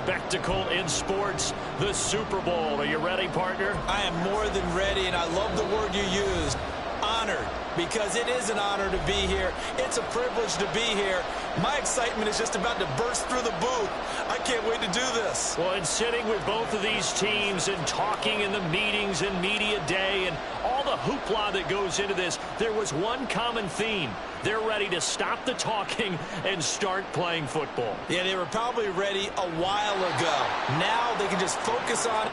spectacle in sports, the Super Bowl. Are you ready, partner? I am more than ready, and I love the word you used, honored, because it is an honor to be here. It's a privilege to be here. My excitement is just about to burst through the booth. I can't wait to do this. Well, and sitting with both of these teams and talking in the meetings and media day and all the hoopla that goes into this, there was one common theme. They're ready to stop the talking and start playing football. Yeah, they were probably ready a while ago. Now they can just focus on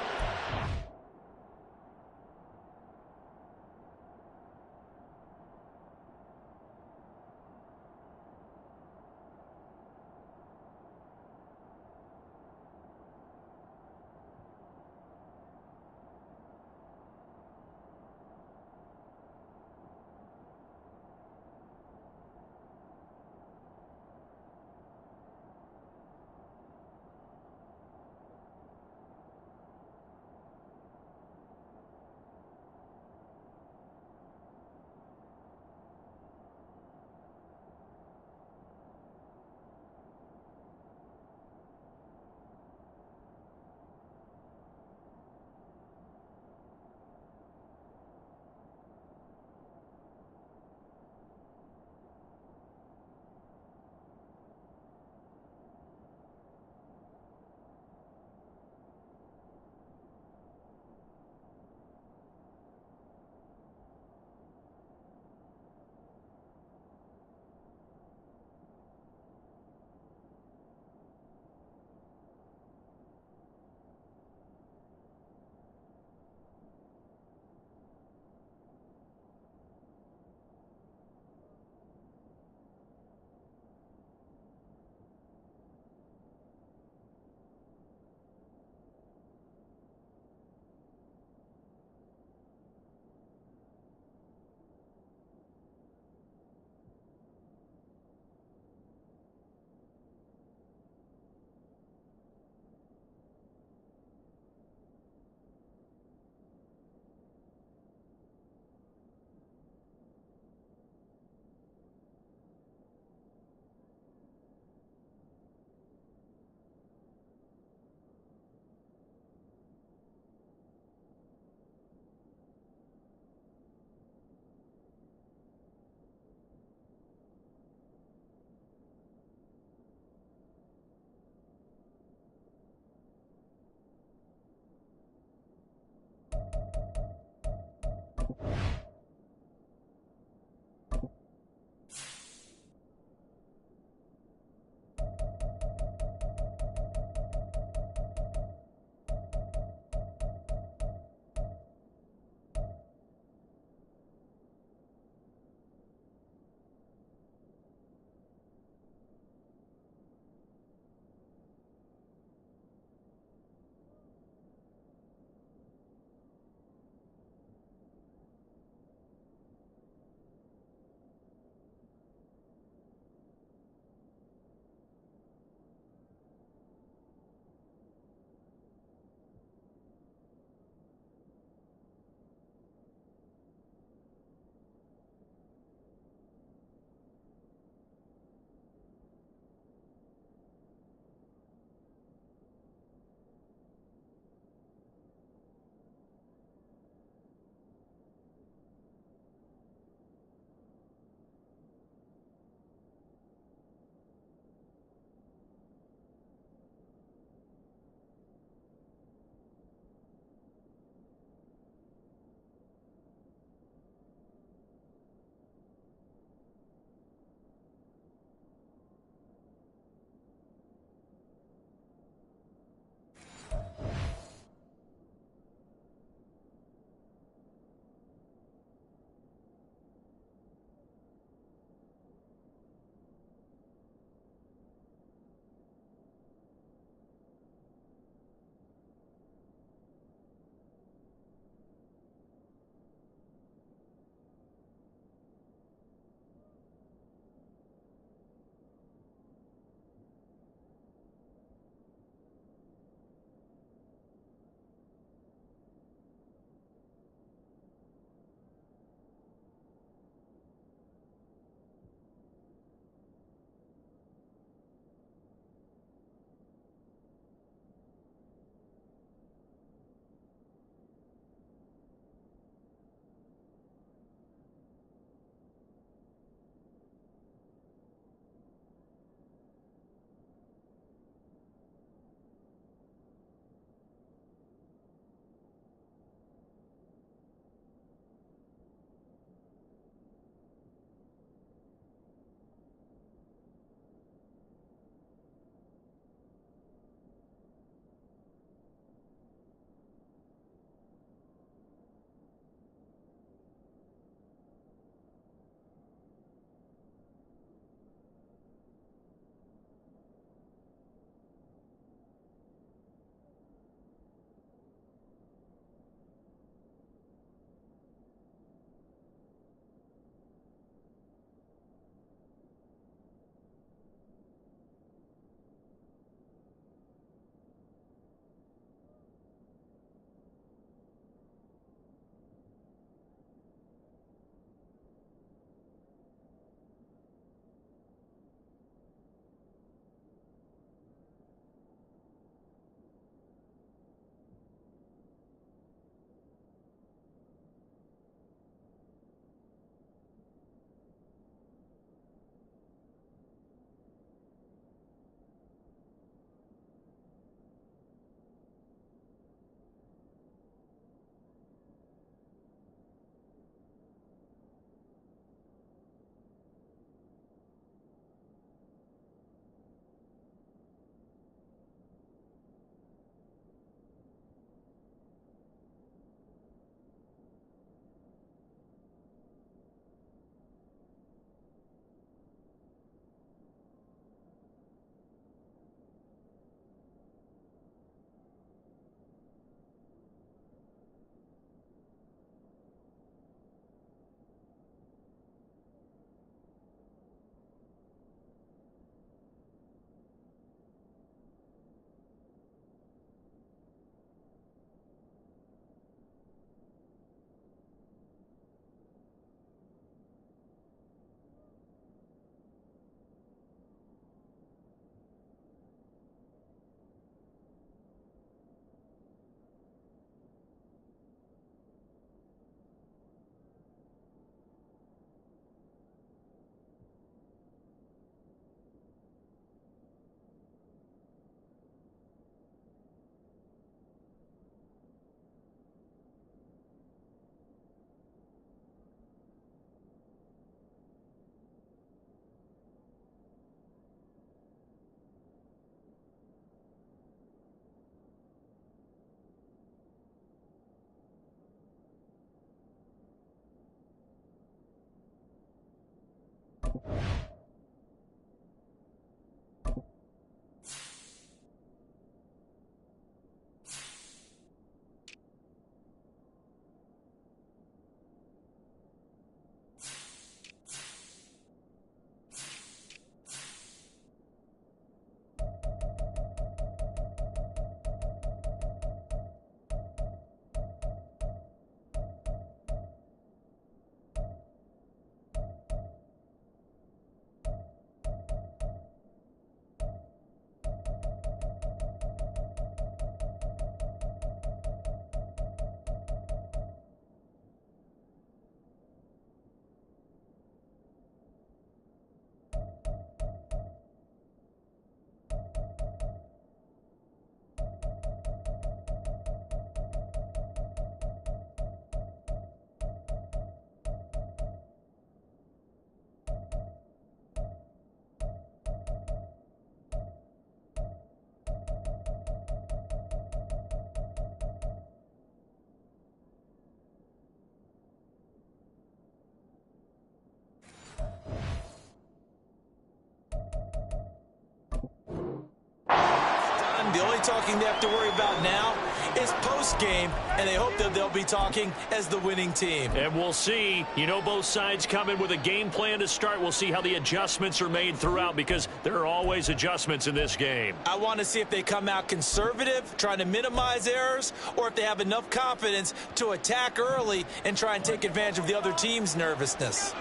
The only talking they have to worry about now is post-game, and they hope that they'll be talking as the winning team. And we'll see. You know, both sides come in with a game plan to start. We'll see how the adjustments are made throughout, because there are always adjustments in this game. I want to see if they come out conservative, trying to minimize errors, or if they have enough confidence to attack early and try and take advantage of the other team's nervousness.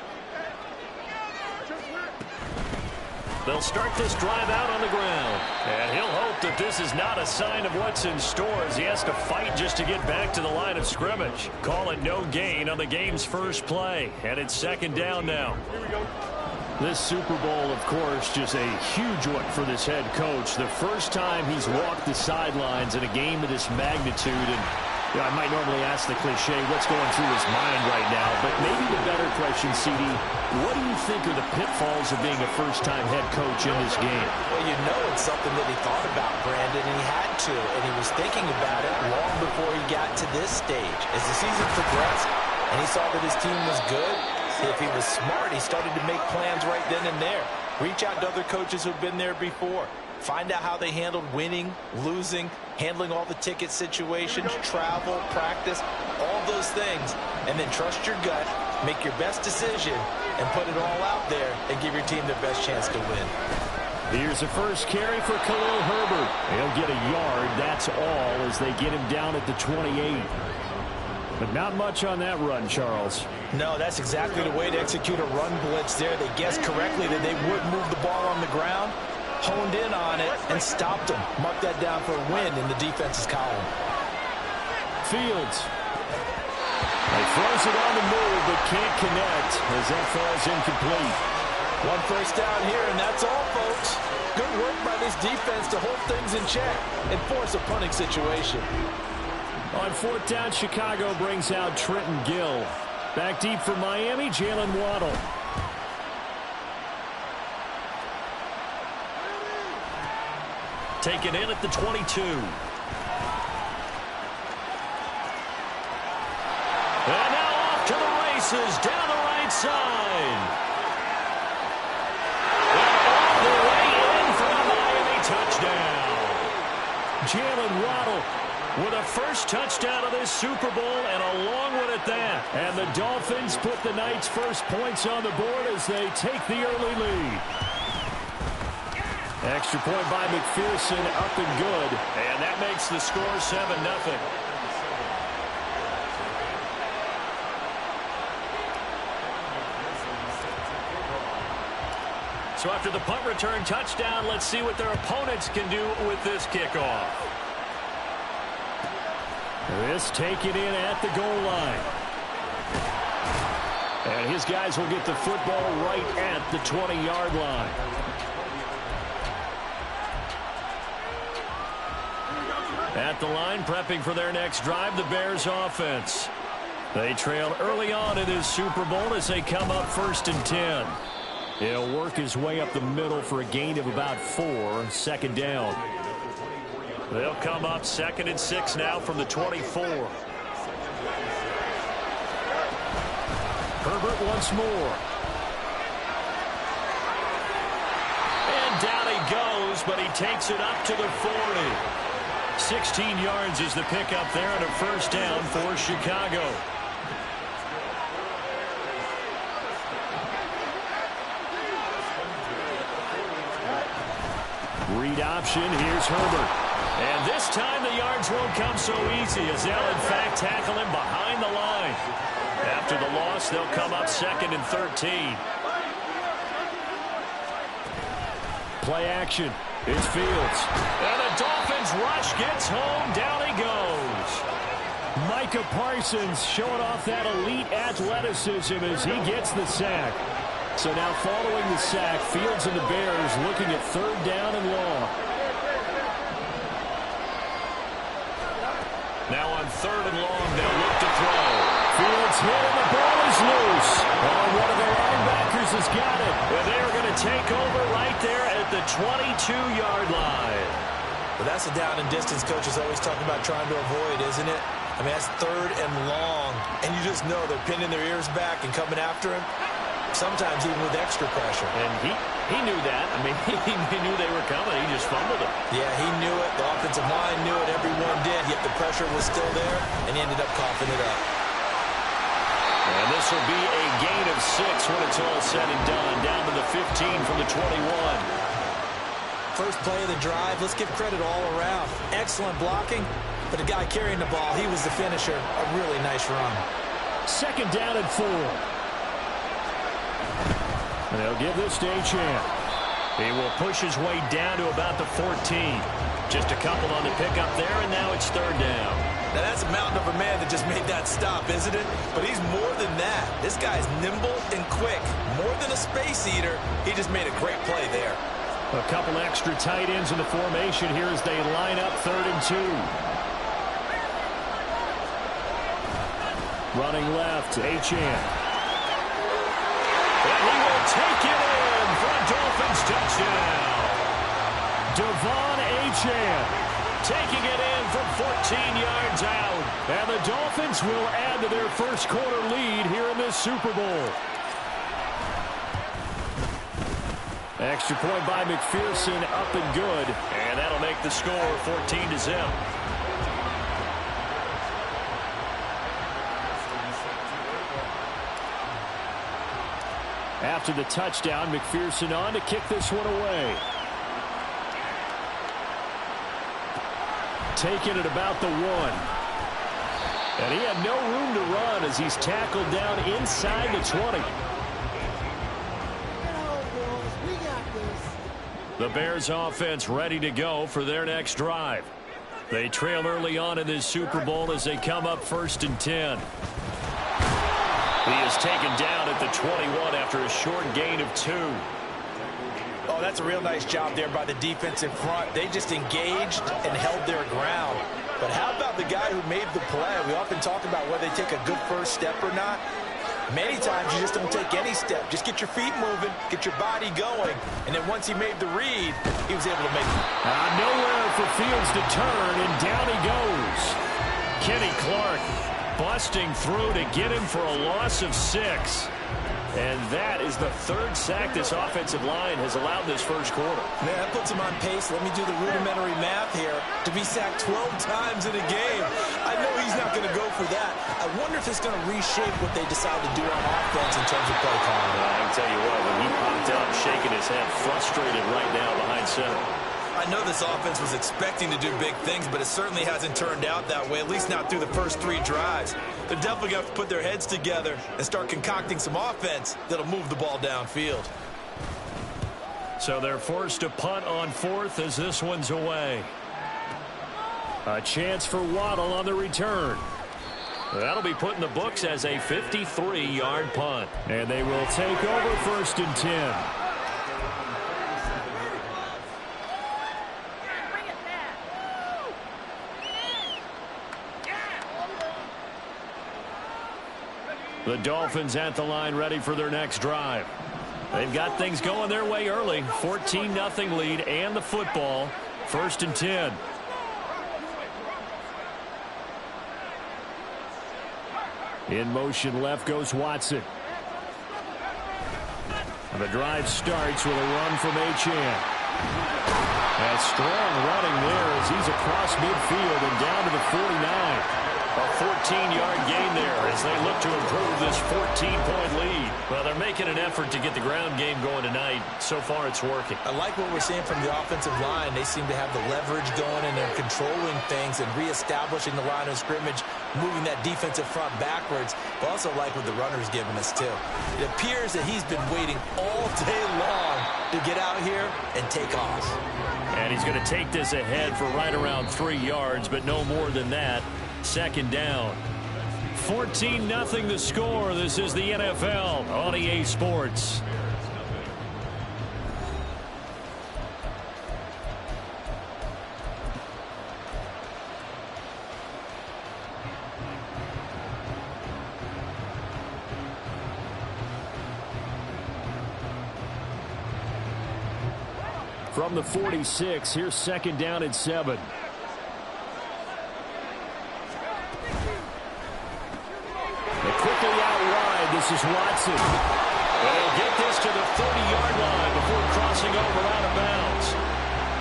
They'll start this drive out on the ground. And he'll hope that this is not a sign of what's in store, as he has to fight just to get back to the line of scrimmage. Call it no gain on the game's first play. And it's second down now. This Super Bowl, of course, just a huge one for this head coach. The first time he's walked the sidelines in a game of this magnitude. And you know, I might normally ask the cliche, what's going through his mind right now? But maybe the better question, CD, what do you think are the pitfalls of being a first-time head coach in this game? Well, you know it's something that he thought about, Brandon, and he had to. And he was thinking about it long before he got to this stage. As the season progressed and he saw that his team was good, if he was smart, he started to make plans right then and there. Reach out to other coaches who've been there before. Find out how they handled winning, losing, handling all the ticket situations, travel, practice, all those things. And then trust your gut, make your best decision, and put it all out there and give your team the best chance to win. Here's a first carry for Khalil Herbert. He'll get a yard, that's all, as they get him down at the 28. But not much on that run, Charles. No, that's exactly the way to execute a run blitz there. They guessed correctly that they would move the ball on the ground, honed in on it, and stopped them. Mark that down for a win in the defense's column. Fields. He throws it on the move, but can't connect as that falls incomplete. One first down here, and that's all, folks. Good work by this defense to hold things in check and force a punting situation. On fourth down, Chicago brings out Trenton Gill. Back deep for Miami, Jalen Waddle. Taken in at the 22. And now off to the races down the right side. And all the way in for a Miami touchdown. Jalen Waddle with a first touchdown of this Super Bowl, and a long one at that. And the Dolphins put the Knights' first points on the board as they take the early lead. Extra point by McPherson, up and good. And that makes the score 7-0. So after the punt return touchdown, let's see what their opponents can do with this kickoff. This taken in at the goal line. And his guys will get the football right at the 20-yard line. At the line, prepping for their next drive, the Bears offense. They trailed early on in this Super Bowl as they come up 1st and 10. He'll work his way up the middle for a gain of about 4, second down. They'll come up 2nd and 6 now from the 24. Herbert once more. And down he goes, but he takes it up to the 40. 16 yards is the pickup there and a first down for Chicago. Read option, here's Herbert. And this time the yards won't come so easy as they'll in fact tackle him behind the line. After the loss, they'll come up 2nd and 13. Play action. It's Fields. And the Dolphins rush gets home. Down he goes. Micah Parsons showing off that elite athleticism as he gets the sack. So now following the sack, Fields and the Bears looking at 3rd down and long. Now on 3rd and long, they'll look to throw. Fields hit and the ball is loose. Oh, one of the linebackers has got it. And they are going to take over right there at the 22-yard line. Well, that's a down and distance coach is always talking about trying to avoid, isn't it? I mean, that's 3rd and long. And you just know they're pinning their ears back and coming after him. sometimes even with extra pressure. And he knew that. I mean, he knew they were coming. He just fumbled it. Yeah, he knew it. The offensive line knew it. Everyone did. Yet the pressure was still there, and he ended up coughing it up. And this will be a gain of 6 when it's all said and done. Down to the 15 from the 21. First play of the drive. Let's give credit all around. Excellent blocking, but the guy carrying the ball, he was the finisher. A really nice run. Second down and 4. And they'll give this to Achane. He will push his way down to about the 14. Just a couple on the pickup there, and now it's third down. Now that's a mountain of a man that just made that stop, isn't it? But he's more than that. This guy's nimble and quick. More than a space eater. He just made a great play there. A couple extra tight ends in the formation here as they line up 3rd and 2. Running left, Achane. And he will take it in for a Dolphins touchdown. Devon Achane taking it in from 14 yards out. And the Dolphins will add to their first quarter lead here in this Super Bowl. Extra point by McPherson, up and good. And that'll make the score 14-0. After the touchdown, McPherson on to kick this one away. Taking it about the 1. And he had no room to run as he's tackled down inside the 20. The Bears offense ready to go for their next drive. They trail early on in this Super Bowl as they come up 1st and 10. He is taken down at the 21 after a short gain of 2. Oh, that's a real nice job there by the defense in front. They just engaged and held their ground. But how about the guy who made the play? We often talk about whether they take a good first step or not. Many times you just don't take any step. Just get your feet moving, get your body going. And then once he made the read, he was able to make it. Nowhere for Fields to turn, and down he goes. Kenny Clark busting through to get him for a loss of 6. And that is the 3rd sack this offensive line has allowed this first quarter. Man, that puts him on pace. Let me do the rudimentary math here. To be sacked 12 times in a game. I know he's not going to go for that. I wonder if it's going to reshape what they decide to do on offense in terms of play calling. I can tell you what, when he popped up, shaking his head, frustrated right now behind center. I know this offense was expecting to do big things, but it certainly hasn't turned out that way, at least not through the first 3 drives. They're definitely going to have to put their heads together and start concocting some offense that'll move the ball downfield. So they're forced to punt on 4th as this one's away. A chance for Waddle on the return. That'll be put in the books as a 53-yard punt. And they will take over 1st and 10. The Dolphins at the line ready for their next drive. They've got things going their way early. 14-0 lead and the football. 1st and 10. In motion left goes Watson. And the drive starts with a run from Achane. That strong running there as he's across midfield and down to the 49. A 14-yard gain there as they look to improve this 14-point lead. Well, they're making an effort to get the ground game going tonight. So far, it's working. I like what we're seeing from the offensive line. They seem to have the leverage going, and they're controlling things and reestablishing the line of scrimmage, moving that defensive front backwards. I also like what the runner's giving us, too. It appears that he's been waiting all day long to get out here and take off. And he's going to take this ahead for right around 3 yards, but no more than that. 2nd down. 14-0 the score. This is the NFL on EA Sports. From the 46, here's 2nd down and 7. Quickly out wide, this is Watson. They'll get this to the 30-yard line before crossing over out of bounds.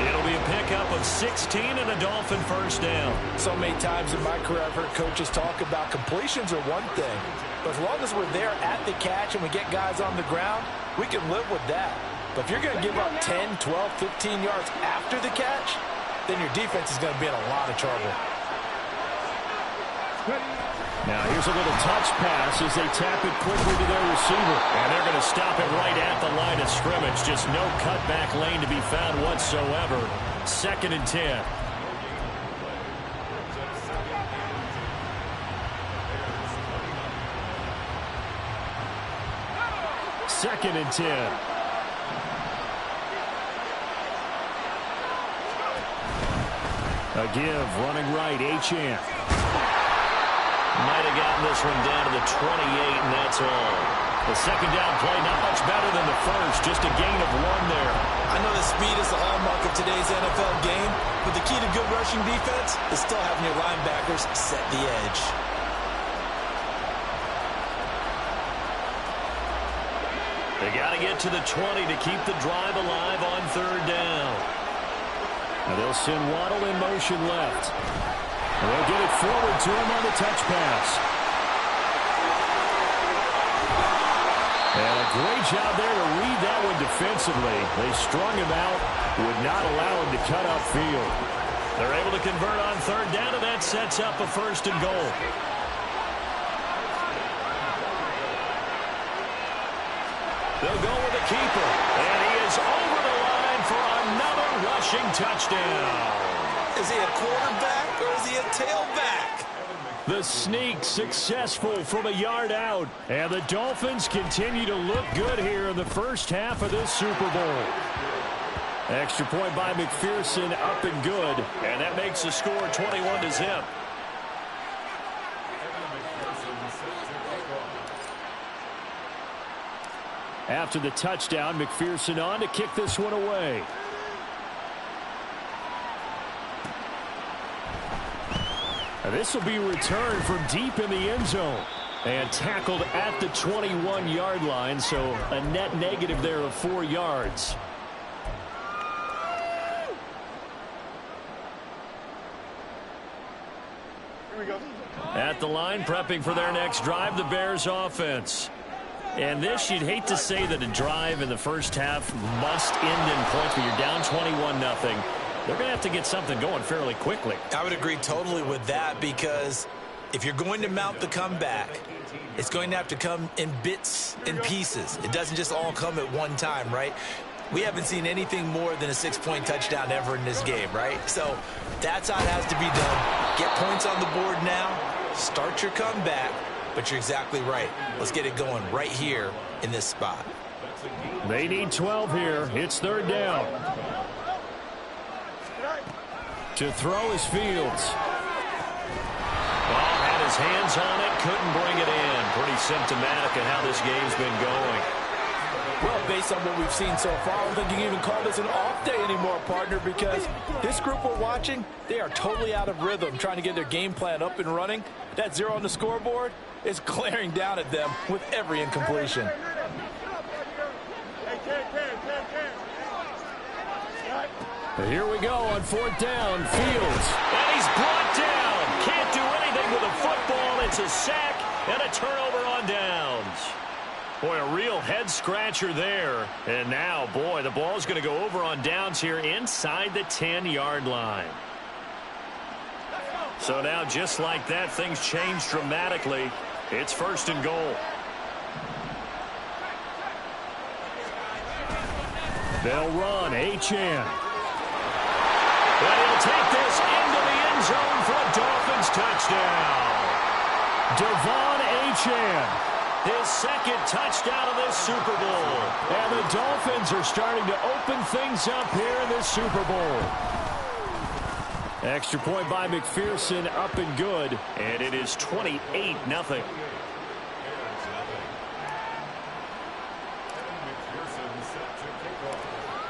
It'll be a pickup of 16 and a Dolphin first down. So many times in my career I've heard coaches talk about completions are one thing, but as long as we're there at the catch and we get guys on the ground, we can live with that. But if you're going to give up 10, 12, 15 yards after the catch, then your defense is going to be in a lot of trouble. Now here's a little touch pass as they tap it quickly to their receiver. And they're going to stop it right at the line of scrimmage. Just no cutback lane to be found whatsoever. 2nd and 10. Second and 10. A give, running right, Achane. Might have gotten this one down to the 28, and that's all. The second down play, not much better than the first, just a gain of 1 there. I know the speed is the hallmark of today's NFL game, but the key to good rushing defense is still having your linebackers set the edge. They got to get to the 20 to keep the drive alive on 3rd down. Now they'll send Waddle in motion left. They'll get it forward to him on the touch pass. And a great job there to read that one defensively. They strung him out, would not allow him to cut upfield. They're able to convert on 3rd down, and that sets up a 1st and goal. They'll go with the keeper, and he is over the line for another rushing touchdown. Is he a quarterback or is he a tailback? The sneak successful from a yard out. And the Dolphins continue to look good here in the first half of this Super Bowl. Extra point by McPherson, up and good. And that makes the score 21-0. After the touchdown, McPherson on to kick this one away. This will be returned from deep in the end zone and tackled at the 21-yard line, so a net negative there of 4 yards. Here we go. At the line, prepping for their next drive, the Bears offense. And this, you'd hate to say that a drive in the first half must end in points, but you're down 21-0. They're going to have to get something going fairly quickly. I would agree totally with that, because if you're going to mount the comeback, it's going to have to come in bits and pieces. It doesn't just all come at one time, right? We haven't seen anything more than a 6-point touchdown ever in this game, right? So that's how it has to be done. Get points on the board now, start your comeback, but you're exactly right. Let's get it going right here in this spot. They need 12 here. It's 3rd down. To throw is Fields. Ball had his hands on it, couldn't bring it in. Pretty symptomatic of how this game's been going. Well, based on what we've seen so far, I don't think you can even call this an off day anymore, partner, because this group we're watching, they are totally out of rhythm, trying to get their game plan up and running. That 0 on the scoreboard is glaring down at them with every incompletion. Here we go on 4th down. Fields. And he's brought down. Can't do anything with a football. It's a sack and a turnover on downs. Boy, a real head-scratcher there. And now, boy, the ball's going to go over on downs here inside the 10-yard line. So now, just like that, things change dramatically. It's 1st and goal. They'll run. Achane. And he'll take this into the end zone for a Dolphins touchdown. Devon Achane. His 2nd touchdown of this Super Bowl. And the Dolphins are starting to open things up here in this Super Bowl. Extra point by McPherson, up and good. And it is 28-0.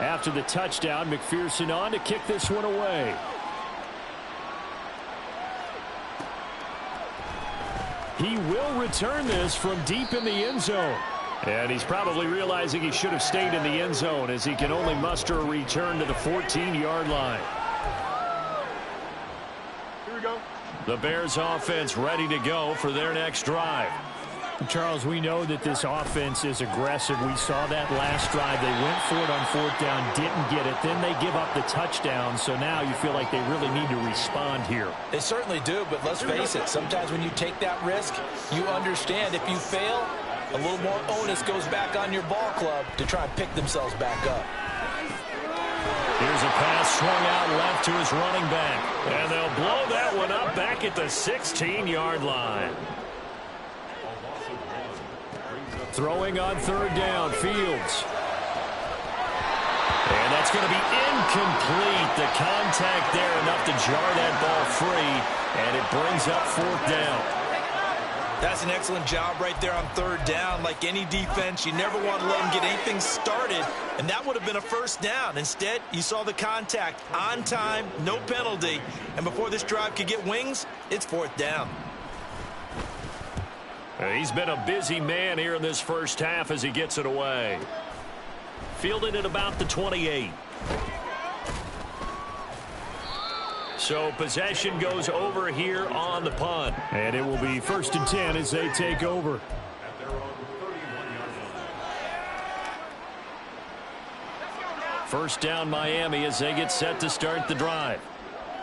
After the touchdown, McPherson on to kick this one away. He will return this from deep in the end zone. And he's probably realizing he should have stayed in the end zone as he can only muster a return to the 14-yard line. Here we go. The Bears offense ready to go for their next drive. Charles, we know that this offense is aggressive. We saw that last drive. They went for it on fourth down, didn't get it. Then they give up the touchdown. So now you feel like they really need to respond here. They certainly do, but let's face it. Sometimes when you take that risk, you understand if you fail, a little more onus goes back on your ball club to try and pick themselves back up. Here's a pass swung out left to his running back. And they'll blow that one up back at the 16-yard line. Throwing on third down, Fields. And that's going to be incomplete. The contact there enough to jar that ball free, and it brings up fourth down. That's an excellent job right there on third down. Like any defense, you never want to let them get anything started, and that would have been a first down. Instead, you saw the contact on time, no penalty, and before this drive could get wings, it's fourth down. He's been a busy man here in this first half as he gets it away. Fielded at about the 28. So possession goes over here on the punt. And it will be 1st and 10 as they take over. First down Miami as they get set to start the drive.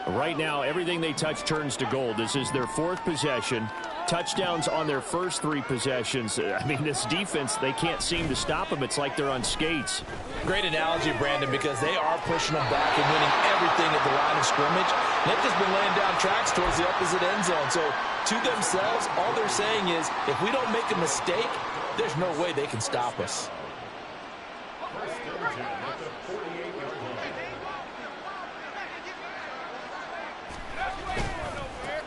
Right now, everything they touch turns to gold. This is their 4th possession. Touchdowns on their first 3 possessions. I mean, this defense, they can't seem to stop them. It's like they're on skates. Great analogy, Brandon, because they are pushing them back and winning everything at the line of scrimmage. They've just been laying down tracks towards the opposite end zone. So to themselves, all they're saying is, if we don't make a mistake, there's no way they can stop us.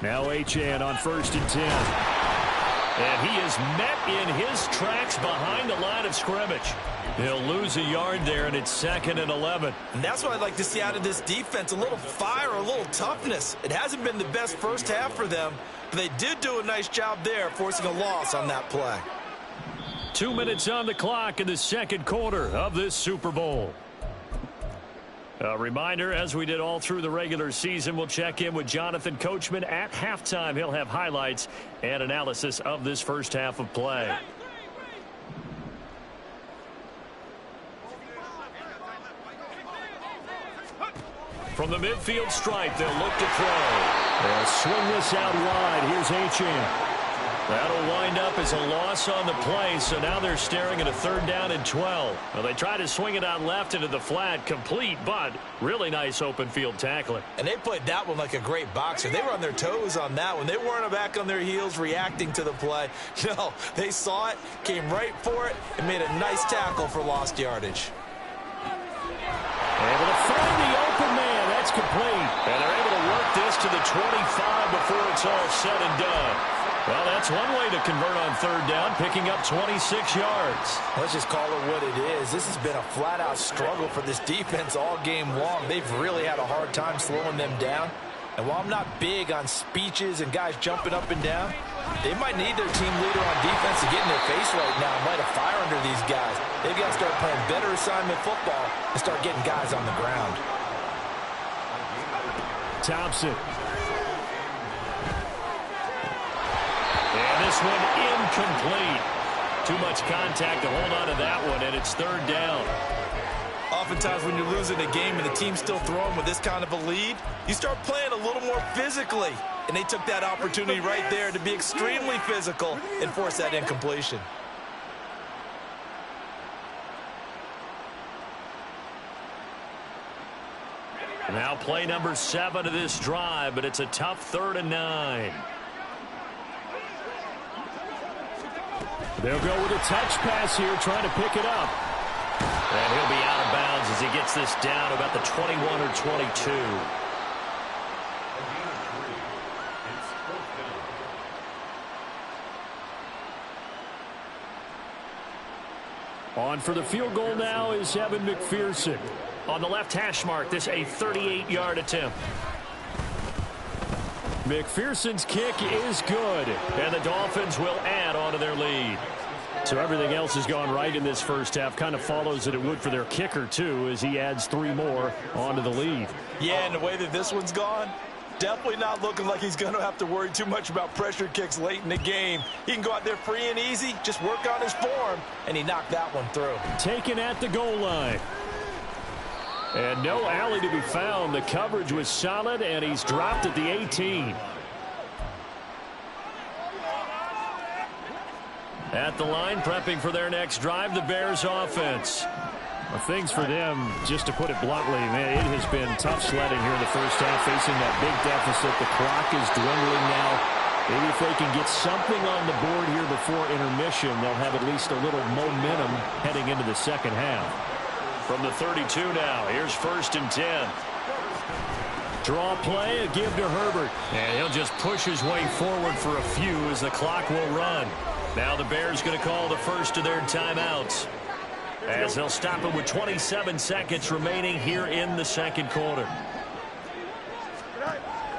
Now Achane on 1st and 10. And he is met in his tracks behind the line of scrimmage. He'll lose a yard there, and it's 2nd and 11. And that's what I'd like to see out of this defense, a little fire, a little toughness. It hasn't been the best first half for them, but they did do a nice job there, forcing a loss on that play. 2 minutes on the clock in the second quarter of this Super Bowl. A reminder, as we did all through the regular season, we'll check in with Jonathan Coachman at halftime. He'll have highlights and analysis of this first half of play. From the midfield stripe, they'll look to throw. They'll swing this out wide. Here's Achane. That'll wind up as a loss on the play, so now they're staring at a 3rd down and 12. Well, they try to swing it out left into the flat, complete, but really nice open field tackling. And they played that one like a great boxer. They were on their toes on that one. They weren't back on their heels reacting to the play. No, they saw it, came right for it, and made a nice tackle for lost yardage. Able to find the open man. That's complete. And they're able to work this to the 25 before it's all said and done. Well, that's one way to convert on 3rd down, picking up 26 yards. Let's just call it what it is. This has been a flat-out struggle for this defense all game long. They've really had a hard time slowing them down. And while I'm not big on speeches and guys jumping up and down, they might need their team leader on defense to get in their face right now and light a fire under these guys. They've got to start playing better assignment football and start getting guys on the ground. Thompson. And this one incomplete. Too much contact to hold on to that one, and it's 3rd down. Oftentimes when you're losing a game and the team's still throwing with this kind of a lead, you start playing a little more physically. And they took that opportunity right there to be extremely physical and force that incompletion. Now play number 7 of this drive, but it's a tough 3rd and 9. They'll go with a touch pass here, trying to pick it up. And he'll be out of bounds as he gets this down about the 21 or 22. On for the field goal now is Evan McPherson. On the left hash mark, this a 38-yard attempt. McPherson's kick is good. And the Dolphins will add on to their lead. So everything else has gone right in this first half. Kind of follows that it would for their kicker, too, as he adds 3 more onto the lead. Yeah, and the way that this one's gone, definitely not looking like he's going to have to worry too much about pressure kicks late in the game. He can go out there free and easy, just work on his form, and he knocked that one through. Taken at the goal line. And no alley to be found. The coverage was solid, and he's dropped at the 18. At the line, prepping for their next drive, the Bears offense. Well, things for them, just to put it bluntly, man, it has been tough sledding here in the first half, facing that big deficit. The clock is dwindling now. Maybe if they can get something on the board here before intermission, they'll have at least a little momentum heading into the second half. From the 32 now, here's 1st and 10. Draw play, a give to Herbert. And he'll just push his way forward for a few as the clock will run. Now the Bears going to call the first of their timeouts, as they'll stop it with 27 seconds remaining here in the second quarter.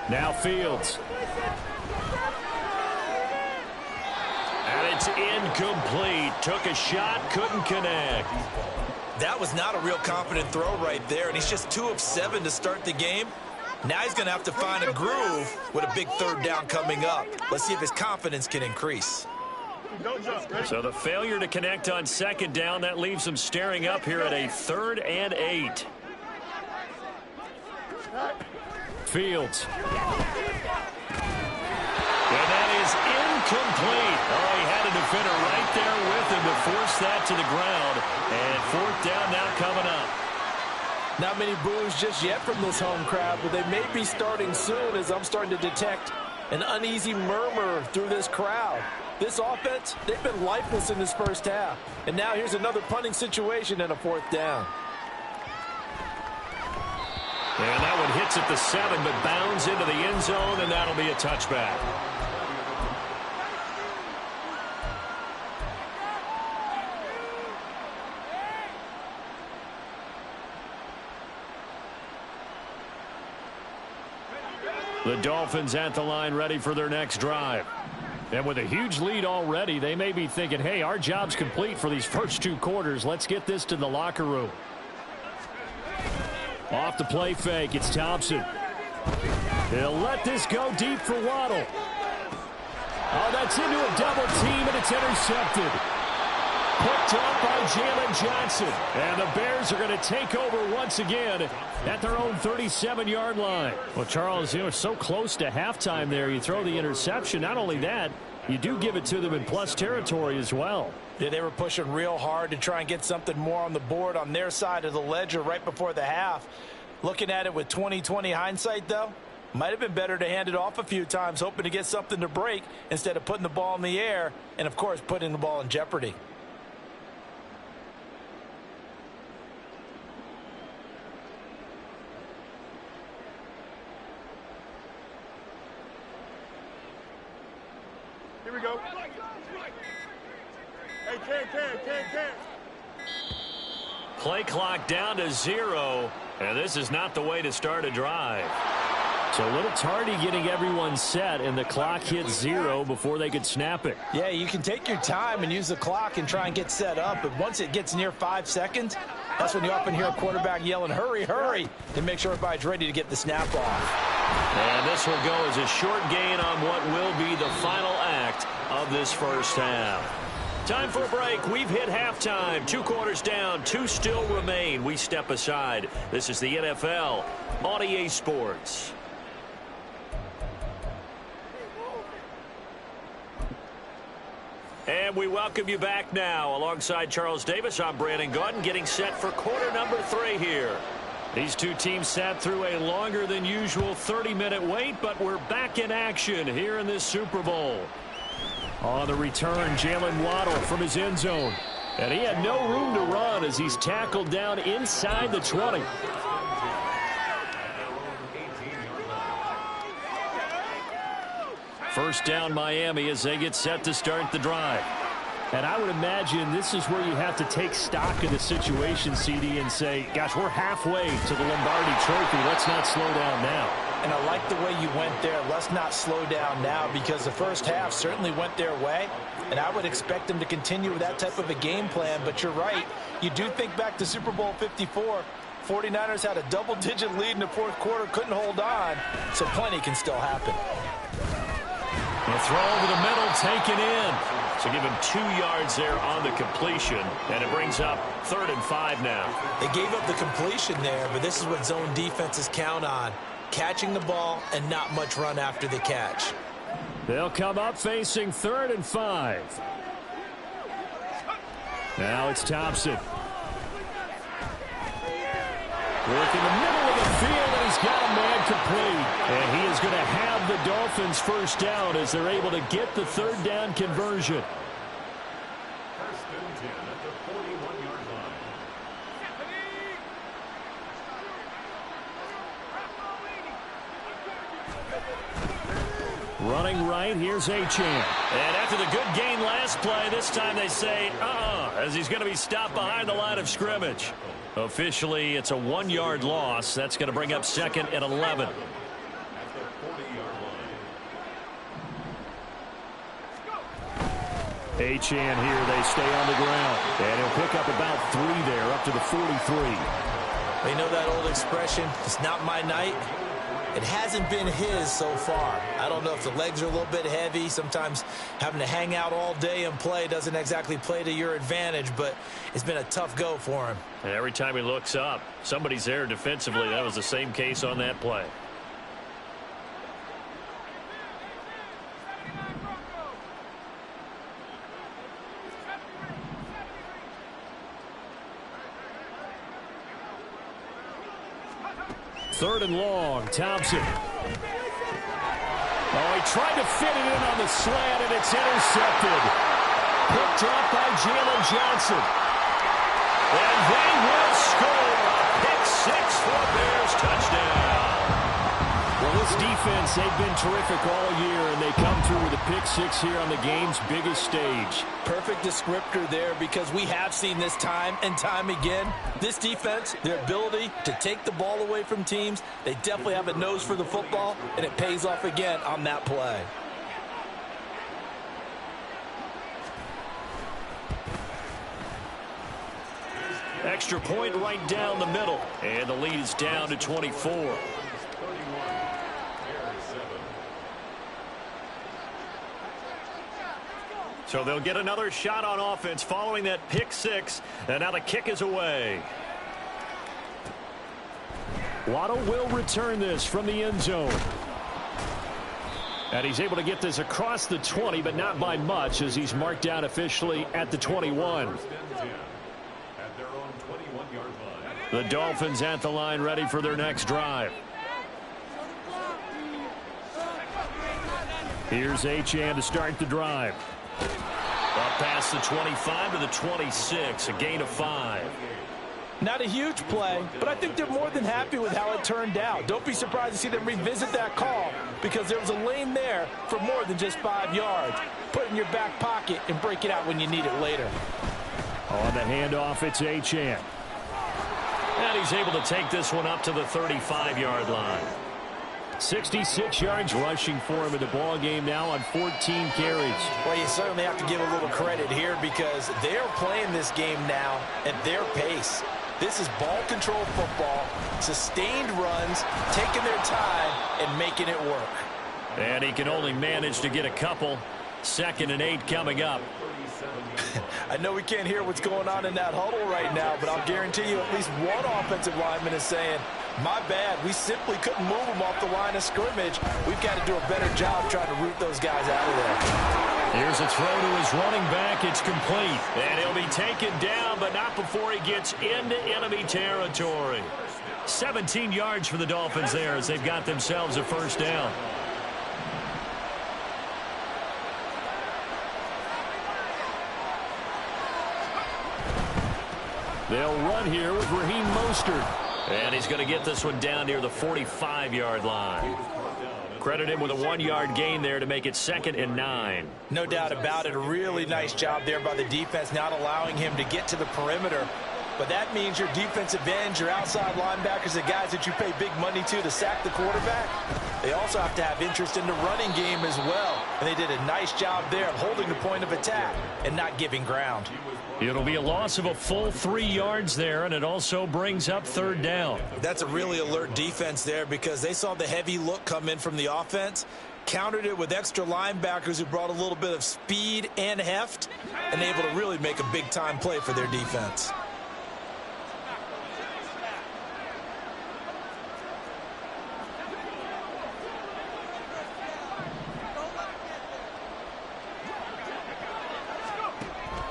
Now Fields. And it's incomplete. Took a shot, couldn't connect. That was not a real confident throw right there, and he's just 2 of 7 to start the game. Now he's going to have to find a groove with a big 3rd down coming up. Let's see if his confidence can increase. So the failure to connect on 2nd down, that leaves him staring up here at a 3rd and 8. Fields. And that is incomplete. Oh, he had a defender right there with him to force that to the ground. And 4th down now coming up. Not many boos just yet from this home crowd, but they may be starting soon, as I'm starting to detect an uneasy murmur through this crowd. This offense, they've been lifeless in this first half. And now here's another punting situation and a 4th down. And that one hits at the 7, but bounds into the end zone, and that'll be a touchback. The Dolphins at the line, ready for their next drive. And with a huge lead already, they may be thinking, hey, our job's complete for these first 2 quarters. Let's get this to the locker room. Off the play fake, it's Thompson. He'll let this go deep for Waddle. Oh, that's into a double team, and it's intercepted. Picked up by Jalen Johnson. And the Bears are going to take over once again at their own 37-yard line. Well, Charles, you know, so close to halftime there. You throw the interception. Not only that, you do give it to them in plus territory as well. Yeah, they were pushing real hard to try and get something more on the board on their side of the ledger right before the half. Looking at it with 20/20 hindsight, though, might have been better to hand it off a few times, hoping to get something to break instead of putting the ball in the air and, of course, putting the ball in jeopardy. Here we go. Hey, can. Play clock down to 0, and this is not the way to start a drive. So a little tardy getting everyone set, and the clock hits 0 before they could snap it. Yeah, you can take your time and use the clock and try and get set up, but once it gets near 5 seconds, that's when you often hear a quarterback yelling, hurry, hurry, to make sure everybody's ready to get the snap off. And this will go as a short gain on what will be the final act of this first half. Time for a break. We've hit halftime. 2 quarters down, 2 still remain. We step aside. This is the NFL on EA Sports. And we welcome you back now. Alongside Charles Davis, I'm Brandon Gaudin, getting set for quarter number 3 here. These 2 teams sat through a longer than usual 30-minute wait, but we're back in action here in this Super Bowl. On the return, Jalen Waddle from his end zone. And he had no room to run as he's tackled down inside the 20. First down, Miami, as they get set to start the drive. And I would imagine this is where you have to take stock of the situation, CD, and say, gosh, we're halfway to the Lombardi Trophy. Let's not slow down now. and I like the way you went there. Let's not slow down now, because the first half certainly went their way, and I would expect them to continue with that type of a game plan. But you're right. You do think back to Super Bowl 54. 49ers had a double-digit lead in the fourth quarter, couldn't hold on, so plenty can still happen. The throw over the middle, taken in. So give him 2 yards there on the completion, and it brings up 3rd and 5 now. They gave up the completion there, but this is what zone defenses count on. Catching the ball and not much run after the catch. They'll come up facing 3rd and 5. Now it's Thompson. Work in the middle of the field, and he's got a man complete. And he is going to have the Dolphins first down as they're able to get the 3rd down conversion. First and 10 at the 41-yard line. Running right, here's Achane. And after the good gain last play, this time they say, as he's going to be stopped behind the line of scrimmage. Officially, it's a 1-yard loss. That's going to bring up 2nd and 11. At the 40-yard line. Achane here, they stay on the ground. And he'll pick up about 3 there, up to the 43. You know that old expression, it's not my night? It hasn't been his so far. I don't know if the legs are a little bit heavy. Sometimes having to hang out all day and play doesn't exactly play to your advantage, but it's been a tough go for him. And every time he looks up, somebody's there defensively. That was the same case on that play. Third and long, Thompson. Oh, he tried to fit it in on the slant, and it's intercepted. Picked up by Jalen Johnson. And they will score a pick 6 for a Bears touchdown. Well, this defense, they've been terrific all year, and they come through with a pick 6 here on the game's biggest stage. Perfect descriptor there, because we have seen this time and time again. This defense, their ability to take the ball away from teams, they definitely have a nose for the football, and it pays off again on that play. Extra point right down the middle, and the lead is down to 24. So they'll get another shot on offense following that pick 6, and now the kick is away. Waddle will return this from the end zone. And he's able to get this across the 20, but not by much, as he's marked down officially at the 21. First and 10 at their own 21-yard line. The Dolphins at the line, ready for their next drive. Here's Achane to start the drive. Up past the 25 to the 26, a gain of 5. Not a huge play, but I think they're more than happy with how it turned out. Don't be surprised to see them revisit that call, because there was a lane there for more than just 5 yards. Put it in your back pocket and break it out when you need it later. On the handoff, it's Achane. And he's able to take this one up to the 35-yard line. 66 yards rushing for him in the ball game now on 14 carries. Well, you certainly have to give a little credit here, because they're playing this game now at their pace. This is ball control football, sustained runs, taking their time and making it work. And he can only manage to get a couple. 2nd and 8 coming up. I know we can't hear what's going on in that huddle right now, but I'll guarantee you at least one offensive lineman is saying, my bad, we simply couldn't move them off the line of scrimmage. We've got to do a better job trying to root those guys out of there. Here's a throw to his running back. It's complete. And he'll be taken down, but not before he gets into enemy territory. 17 yards for the Dolphins there as they've got themselves a first down. They'll run here with Raheem Mostert. And he's going to get this one down near the 45-yard line. Credit him with a 1-yard gain there to make it 2nd and 9. No doubt about it. A really nice job there by the defense, not allowing him to get to the perimeter. but that means your defensive ends, your outside linebackers, the guys that you pay big money to sack the quarterback, they also have to have interest in the running game as well. And they did a nice job there of holding the point of attack and not giving ground. It'll be a loss of a full 3 yards there, and it also brings up 3rd down. That's a really alert defense there because they saw the heavy look come in from the offense, countered it with extra linebackers who brought a little bit of speed and heft, and able to really make a big-time play for their defense.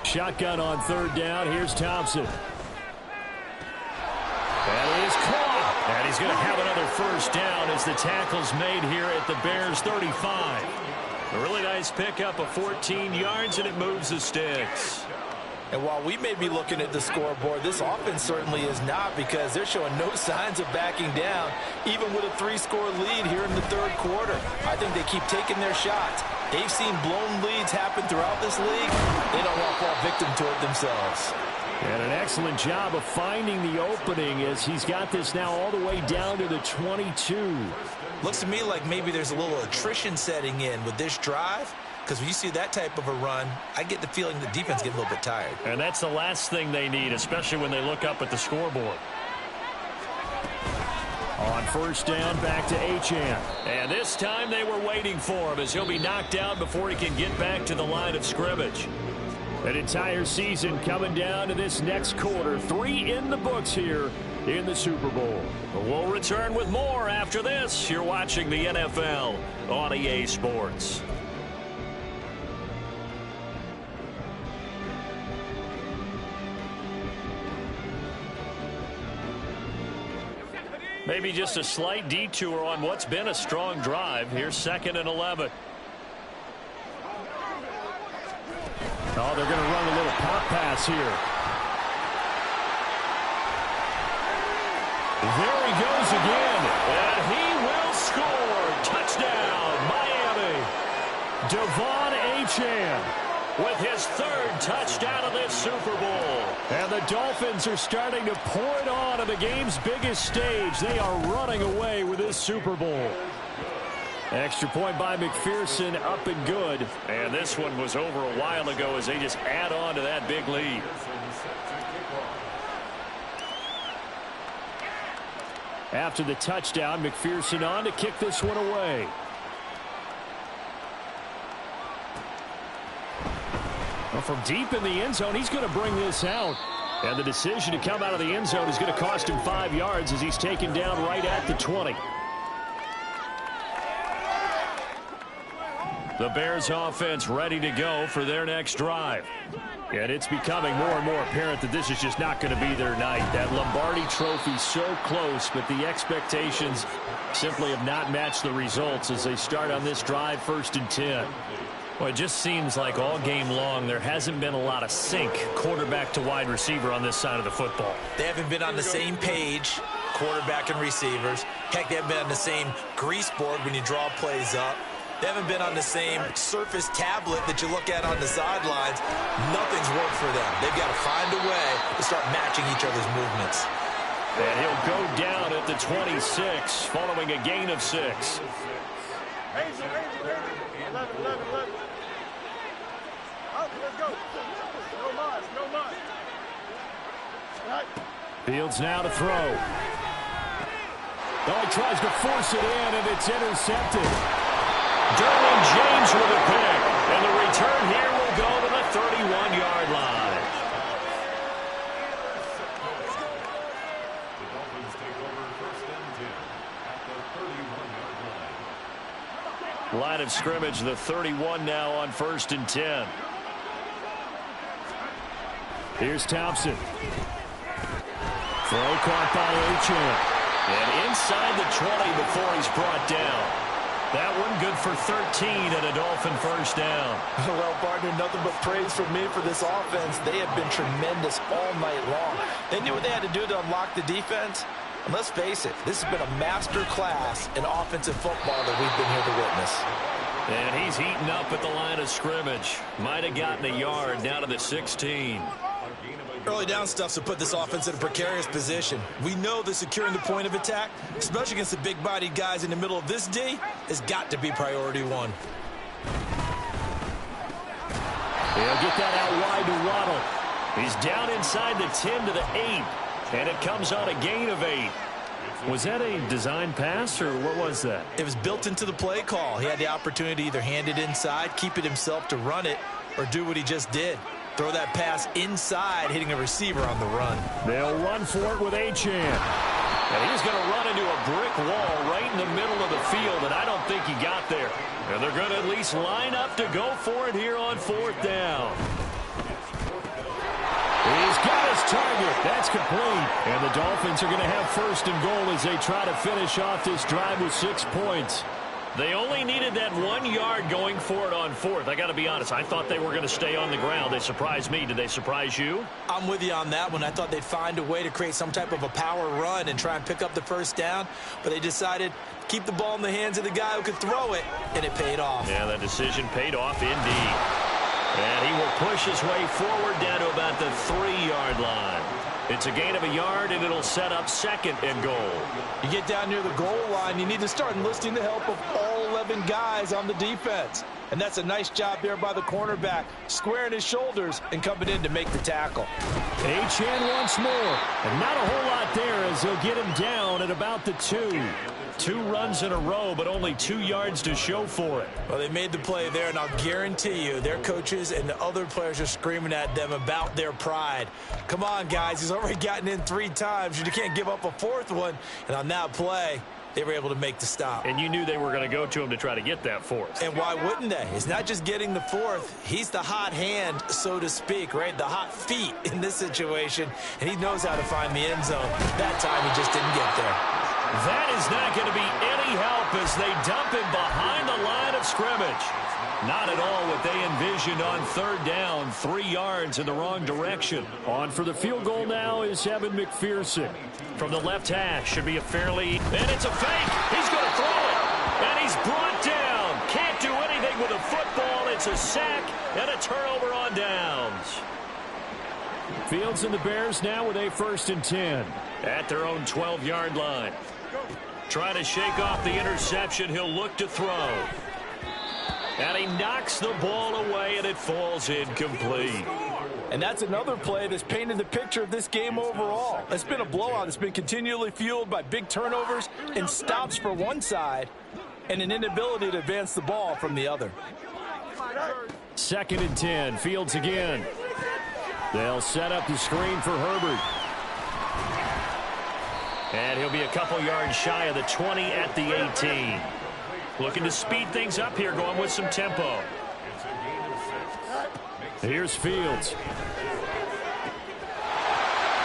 Shotgun on 3rd down. Here's Thompson. That is caught. And he's going to have another 1st down as the tackle's made here at the Bears 35. A really nice pickup of 14 yards, and it moves the sticks. And while we may be looking at the scoreboard, this offense certainly is not, because they're showing no signs of backing down, even with a 3-score lead here in the 3rd quarter. I think they keep taking their shots. They've seen blown leads happen throughout this league. They don't want to fall victim to it themselves. And an excellent job of finding the opening as he's got this now all the way down to the 22. Looks to me like maybe there's a little attrition setting in with this drive, because when you see that type of a run, I get the feeling the defense gets a little bit tired. And that's the last thing they need, especially when they look up at the scoreboard. On 1st down, back to Achane. And this time they were waiting for him as he'll be knocked down before he can get back to the line of scrimmage. An entire season coming down to this next quarter. 3 in the books here in the Super Bowl. We'll return with more after this. You're watching the NFL on EA Sports. Maybe just a slight detour on what's been a strong drive. Here's 2nd and 11. Oh, they're going to run a little pop pass here. There he goes again. And he will score. Touchdown, Miami. Devon Achane with his 3rd touchdown of this Super Bowl. And the Dolphins are starting to pour it on the game's biggest stage. They are running away with this Super Bowl. Extra point by McPherson, up and good. And this one was over a while ago as they just add on to that big lead. After the touchdown, McPherson on to kick this one away. Well, from deep in the end zone, he's going to bring this out. And the decision to come out of the end zone is going to cost him 5 yards as he's taken down right at the 20. The Bears offense ready to go for their next drive. And it's becoming more and more apparent that this is just not going to be their night. That Lombardi trophy so close, but the expectations simply have not matched the results as they start on this drive 1st and 10. Well, it just seems like all game long there hasn't been a lot of sync quarterback to wide receiver on this side of the football. They haven't been on the same page, quarterback and receivers. Heck, they haven't been on the same grease board when you draw plays up. They haven't been on the same Surface tablet that you look at on the sidelines. Nothing's worked for them. They've got to find a way to start matching each other's movements. And he'll go down at the 26 following a gain of 6. 11. Let's go. No more. Right. Fields now to throw. Oh, he tries to force it in, and it's intercepted. Derwin James with a pick. And the return here will go to the 31-yard line. The Dolphins take over 1st and 10 at the 31-yard line. Line of scrimmage, the 31 now on 1st and 10. Here's Thompson. Throw caught by Achane. And inside the 20 before he's brought down. That one good for 13 and a Dolphin 1st down. Well, partner, nothing but praise from me for this offense. They have been tremendous all night long. They knew what they had to do to unlock the defense. And let's face it, this has been a master class in offensive football that we've been here to witness. And he's heating up at the line of scrimmage. Might have gotten a yard down to the 16. A gain of a Early down stuffs to put this offense in a precarious position. We know that securing the point of attack, especially against the big-bodied guys in the middle of this D, has got to be priority one. He'll get that out wide to Waddle. He's down inside the 10 to the 8, and it comes on a gain of 8. Was that a design pass, or what was that? It was built into the play call. He had the opportunity to either hand it inside, keep it himself to run it, or do what he just did. Throw that pass inside, hitting a receiver on the run. They'll run for it with Achane. And he's going to run into a brick wall right in the middle of the field, and I don't think he got there. And they're going to at least line up to go for it here on 4th down. He's got his target. That's complete. And the Dolphins are going to have 1st and goal as they try to finish off this drive with 6 points. They only needed that 1 yard going for it on 4th. I got to be honest, I thought they were going to stay on the ground. They surprised me. Did they surprise you? I'm with you on that one. I thought they'd find a way to create some type of a power run and try and pick up the 1st down, but they decided to keep the ball in the hands of the guy who could throw it, and it paid off. Yeah, that decision paid off indeed. And he will push his way forward down to about the 3-yard line. It's a gain of a yard, and it'll set up 2nd and goal. You get down near the goal line, you need to start enlisting the help of all 11 guys on the defense. And that's a nice job there by the cornerback, squaring his shoulders and coming in to make the tackle. Achane once more. And not a whole lot there as they'll get him down at about the 2. 2 runs in a row, but only 2 yards to show for it. Well, they made the play there, and I'll guarantee you their coaches and the other players are screaming at them about their pride. Come on, guys. He's already gotten in 3 times. You can't give up a 4th one. And on that play, they were able to make the stop. And you knew they were going to go to him to try to get that 4th. And why wouldn't they? It's not just getting the 4th. He's the hot hand, so to speak, right? The hot feet in this situation. And he knows how to find the end zone. That time, he just didn't get there. That is not going to be any help as they dump him behind the line of scrimmage. Not at all what they envisioned on 3rd down, 3 yards in the wrong direction. On for the field goal now is Evan McPherson. From the left hash, should be a fairly... And it's a fake. He's going to throw it. And he's brought down. Can't do anything with a football. It's a sack and a turnover on downs. Fields and the Bears now with a 1st and 10. At their own 12-yard line. Trying to shake off the interception. He'll look to throw. And he knocks the ball away, and it falls incomplete. And that's another play that's painted the picture of this game overall. It's been a blowout. It's been continually fueled by big turnovers and stops for one side and an inability to advance the ball from the other. 2nd and 10. Fields again. They'll set up the screen for Herbert. And he'll be a couple yards shy of the 20 at the 18. Looking to speed things up here, going with some tempo. Here's Fields.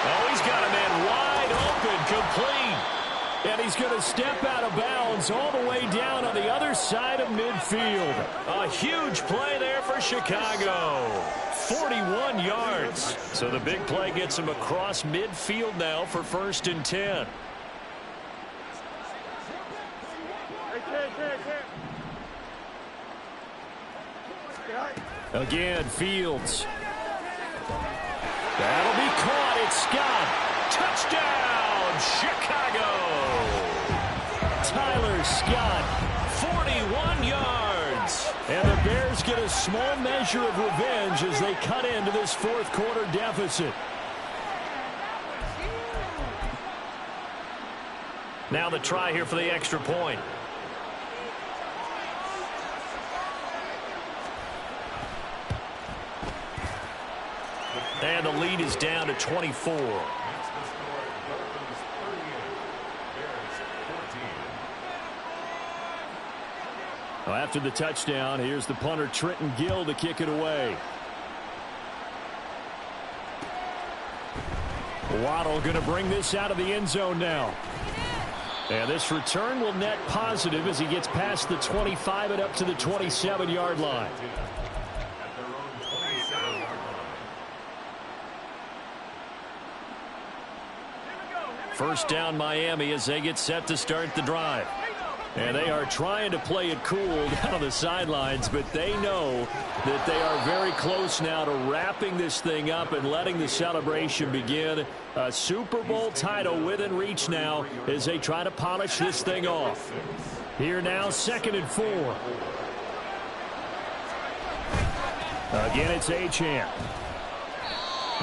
Oh, he's got a man wide open, complete. And he's going to step out of bounds all the way down on the other side of midfield. A huge play there for Chicago. 41 yards. So the big play gets him across midfield now for 1st and 10. Again, Fields. That'll be caught. It's Scott. Touchdown, Chicago. Tyler Scott. 41 yards. And the Bears get a small measure of revenge as they cut into this 4th quarter deficit. Now the try here for the extra point. And the lead is down to 24. Well, after the touchdown, here's the punter Trenton Gill to kick it away. Waddle going to bring this out of the end zone now. And this return will net positive as he gets past the 25 and up to the 27-yard line. First down Miami as they get set to start the drive. And they are trying to play it cool down on the sidelines, but they know that they are very close now to wrapping this thing up and letting the celebration begin. A Super Bowl title within reach now as they try to polish this thing off. Here now, 2nd and 4. Again, it's Achane.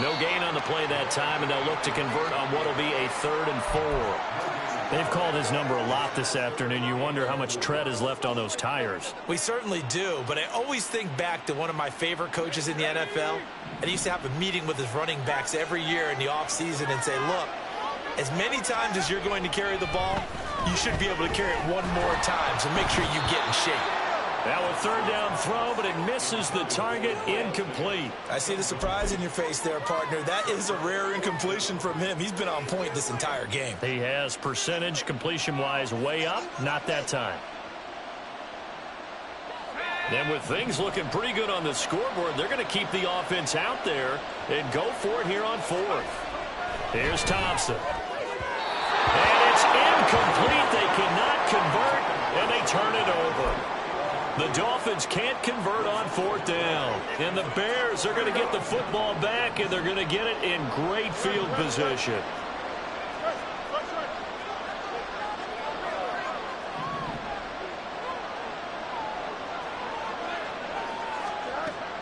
No gain on the play that time, and they'll look to convert on what will be a 3rd and 4. They've called his number a lot this afternoon. You wonder how much tread is left on those tires. We certainly do, but I always think back to one of my favorite coaches in the NFL. And he used to have a meeting with his running backs every year in the offseason and say, look, as many times as you're going to carry the ball, you should be able to carry it one more time, so make sure you get in shape. Now a 3rd down throw, but it misses the target, incomplete. I see the surprise in your face there, partner. That is a rare incompletion from him. He's been on point this entire game. He has percentage completion-wise way up, not that time. And with things looking pretty good on the scoreboard, they're going to keep the offense out there and go for it here on 4th. Here's Thompson. And it's incomplete. They cannot convert, and they turn it over. The Dolphins can't convert on 4th down. And the Bears are going to get the football back, and they're going to get it in great field position.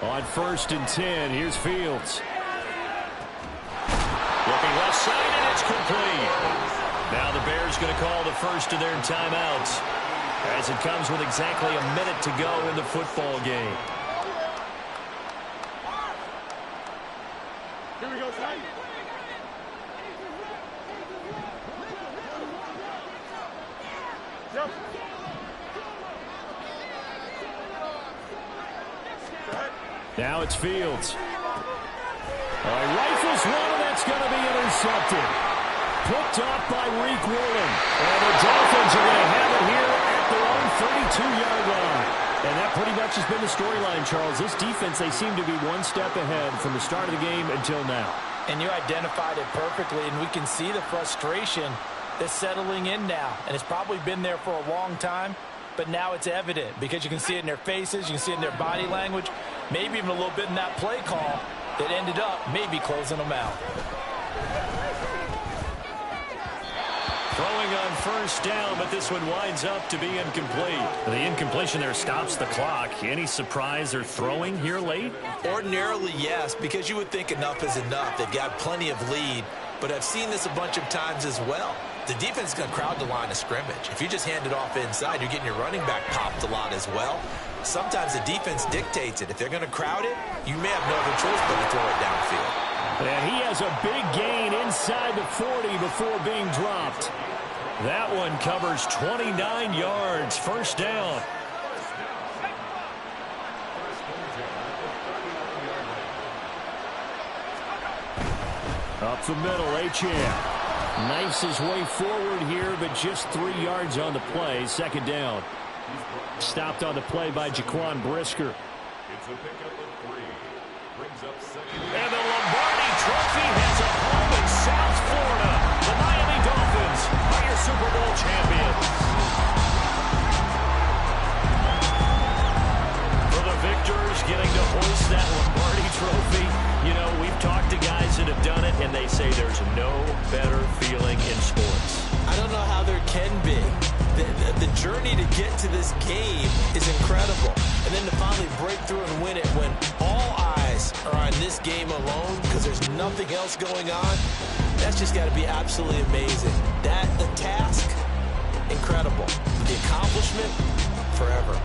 On 1st and 10, here's Fields. Looking left side, and it's complete. Now the Bears going to call the first of their timeouts, as it comes with exactly a minute to go in the football game. Here we go, Ty. Yep. Now it's Fields. Rifles one, and that's going to be intercepted. Picked off by Reek Woolen. And the Dolphins are going to have it here at their own 32-yard line. And that pretty much has been the storyline, Charles. This defense, they seem to be one step ahead from the start of the game until now. And you identified it perfectly, and we can see the frustration that's settling in now. And it's probably been there for a long time, but now it's evident because you can see it in their faces, you can see it in their body language, maybe even a little bit in that play call that ended up maybe closing them out. Throwing on 1st down, but this one winds up to be incomplete. The incompletion there stops the clock. Any surprise they're throwing here late? Ordinarily, yes, because you would think enough is enough. They've got plenty of lead, but I've seen this a bunch of times as well. The defense is going to crowd the line of scrimmage. If you just hand it off inside, you're getting your running back popped a lot as well. Sometimes the defense dictates it. If they're going to crowd it, you may have no other choice but to throw it downfield. And he has a big gain inside the 40 before being dropped. That one covers 29 yards. 1st down. Up the middle, Achane. Knifes his way forward here, but just 3 yards on the play. 2nd down. Stopped on the play by Jaquan Brisker. It's a pickup of 3. Brings up 2nd. And the Lombardi Trophy has a home in South Florida. The Miami Dolphins are your Super Bowl champions. For the victors getting to hoist that Lombardi Trophy, you know, we've talked to guys that have done it, and they say there's no better feeling in sports. I don't know how there can be. The journey to get to this game is incredible. And then to finally break through and win it when all eyes are on this game alone because there's nothing else going on, that's just got to be absolutely amazing. The task, incredible. The accomplishment, forever.